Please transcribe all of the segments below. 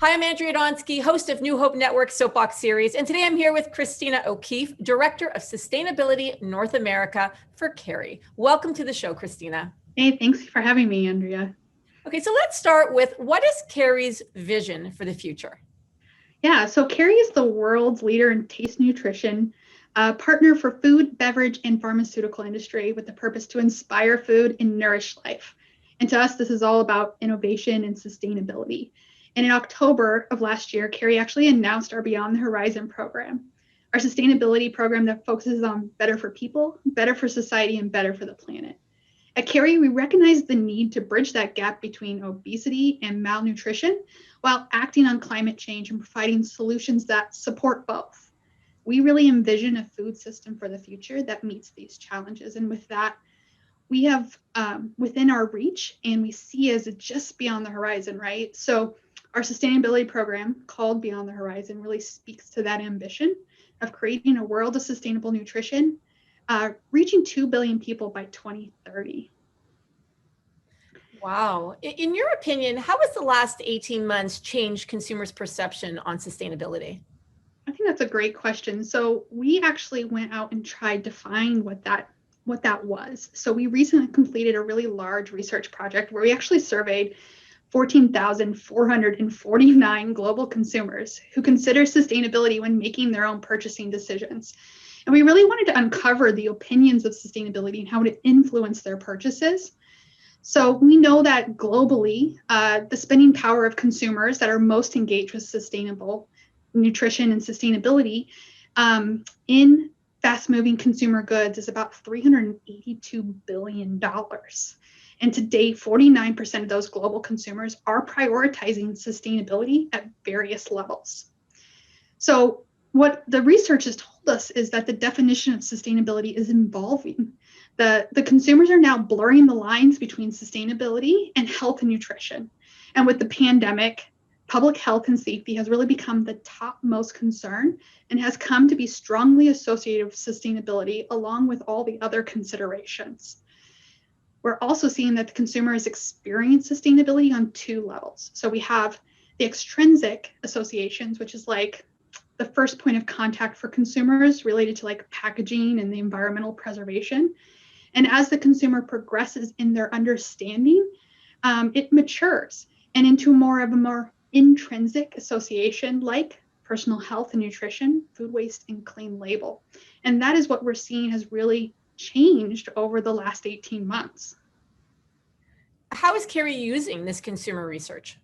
Hi, I'm Andrea Donsky, host of New Hope Network Soapbox Series, and today I'm here with Christina O'Keefe, Director of Sustainability North America for Kerry. Welcome to the show, Christina. Hey, thanks for having me, Andrea. Okay, so let's start with what is Kerry's vision for the future? Yeah, so Kerry is the world's leader in taste nutrition, a partner for food, beverage, and pharmaceutical industry with the purpose to inspire food and nourish life. And to us, this is all about innovation and sustainability. And in October of last year, Kerry actually announced our Beyond the Horizon program, our sustainability program that focuses on better for people, better for society, and better for the planet. At Kerry, we recognize the need to bridge that gap between obesity and malnutrition while acting on climate change and providing solutions that support both. We really envision a food system for the future that meets these challenges. And with that, we have within our reach and we see as just beyond the horizon, right? So our sustainability program called Beyond the Horizon really speaks to that ambition of creating a world of sustainable nutrition, reaching 2 billion people by 2030. Wow. In your opinion, how has the last 18 months changed consumers' perception on sustainability? I think that's a great question. So we actually went out and tried to find what that was. So we recently completed a really large research project where we actually surveyed 14,449 global consumers who consider sustainability when making their own purchasing decisions. And we really wanted to uncover the opinions of sustainability and how it influenced their purchases. So we know that globally, the spending power of consumers that are most engaged with sustainable nutrition and sustainability in fast-moving consumer goods is about $382 billion. And to date, 49% of those global consumers are prioritizing sustainability at various levels. So what the research has told us is that the definition of sustainability is evolving. The consumers are now blurring the lines between sustainability and health and nutrition. And with the pandemic, public health and safety has really become the topmost concern and has come to be strongly associated with sustainability along with all the other considerations. We're also seeing that the consumers experience sustainability on two levels. So we have the extrinsic associations, which is like the first point of contact for consumers related to like packaging and the environmental preservation. And as the consumer progresses in their understanding, it matures and into a more intrinsic association like personal health and nutrition, food waste, and clean label. And that is what we're seeing has really changed over the last 18 months. How is Kerry using this consumer research?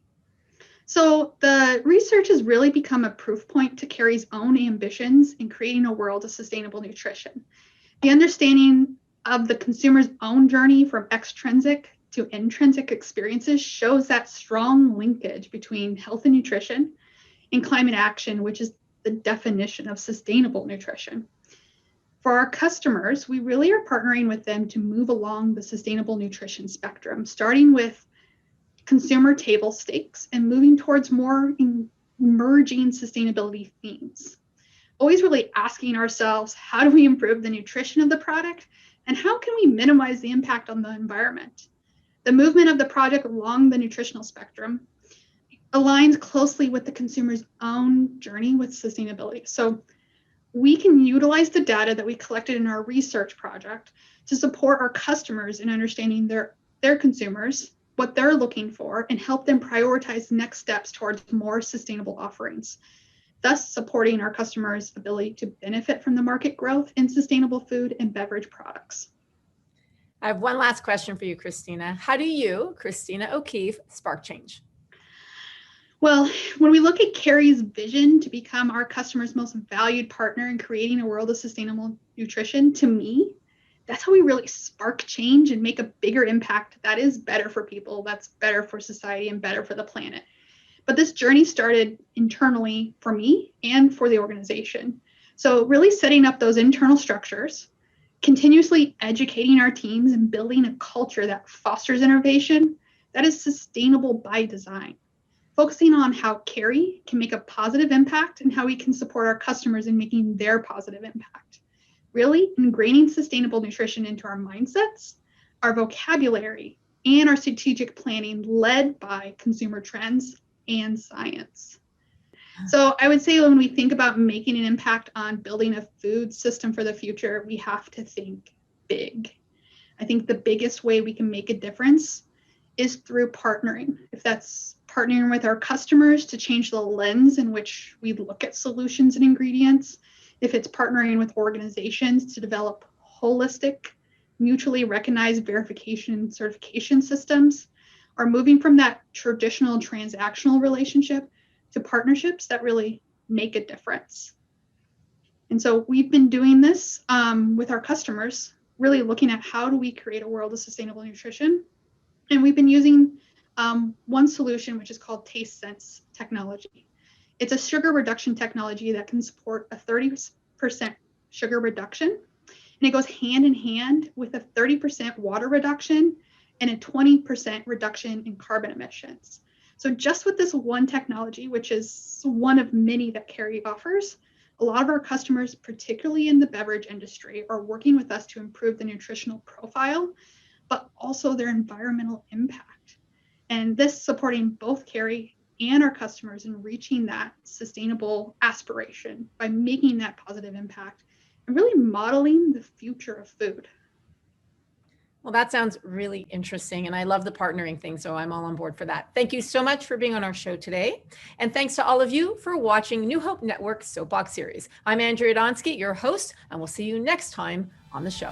So the research has really become a proof point to Kerry's own ambitions in creating a world of sustainable nutrition. The understanding of the consumer's own journey from extrinsic to intrinsic experiences shows that strong linkage between health and nutrition and climate action, which is the definition of sustainable nutrition. For our customers, we really are partnering with them to move along the sustainable nutrition spectrum, starting with consumer table stakes and moving towards more emerging sustainability themes. Always really asking ourselves, how do we improve the nutrition of the product and how can we minimize the impact on the environment? The movement of the project along the nutritional spectrum aligns closely with the consumer's own journey with sustainability. So we can utilize the data that we collected in our research project to support our customers in understanding their consumers, what they're looking for, and help them prioritize next steps towards more sustainable offerings, thus supporting our customers' ability to benefit from the market growth in sustainable food and beverage products. I have one last question for you, Christina. How do you, Christina O'Keefe, spark change? Well, when we look at Kerry's vision to become our customers' most valued partner in creating a world of sustainable nutrition, to me, that's how we really spark change and make a bigger impact that is better for people, that's better for society, and better for the planet. But this journey started internally for me and for the organization. So really setting up those internal structures, continuously educating our teams and building a culture that fosters innovation that is sustainable by design. Focusing on how Kerry can make a positive impact and how we can support our customers in making their positive impact. Really ingraining sustainable nutrition into our mindsets, our vocabulary, and our strategic planning led by consumer trends and science. So I would say when we think about making an impact on building a food system for the future, we have to think big. I think the biggest way we can make a difference is through partnering. If that's partnering with our customers to change the lens in which we look at solutions and ingredients, if it's partnering with organizations to develop holistic, mutually recognized verification and certification systems, or moving from that traditional transactional relationship to partnerships that really make a difference. And so we've been doing this with our customers, really looking at how do we create a world of sustainable nutrition. And we've been using one solution, which is called Taste Sense technology. It's a sugar reduction technology that can support a 30% sugar reduction. And it goes hand in hand with a 30% water reduction and a 20% reduction in carbon emissions. So just with this one technology, which is one of many that Kerry offers, a lot of our customers, particularly in the beverage industry, are working with us to improve the nutritional profile, but also their environmental impact. And this supporting both Kerry and our customers in reaching that sustainable aspiration by making that positive impact and really modeling the future of food. Well, that sounds really interesting. And I love the partnering thing. So I'm all on board for that. Thank you so much for being on our show today. And thanks to all of you for watching New Hope Network Soapbox Series. I'm Andrea Donsky, your host, and we'll see you next time on the show.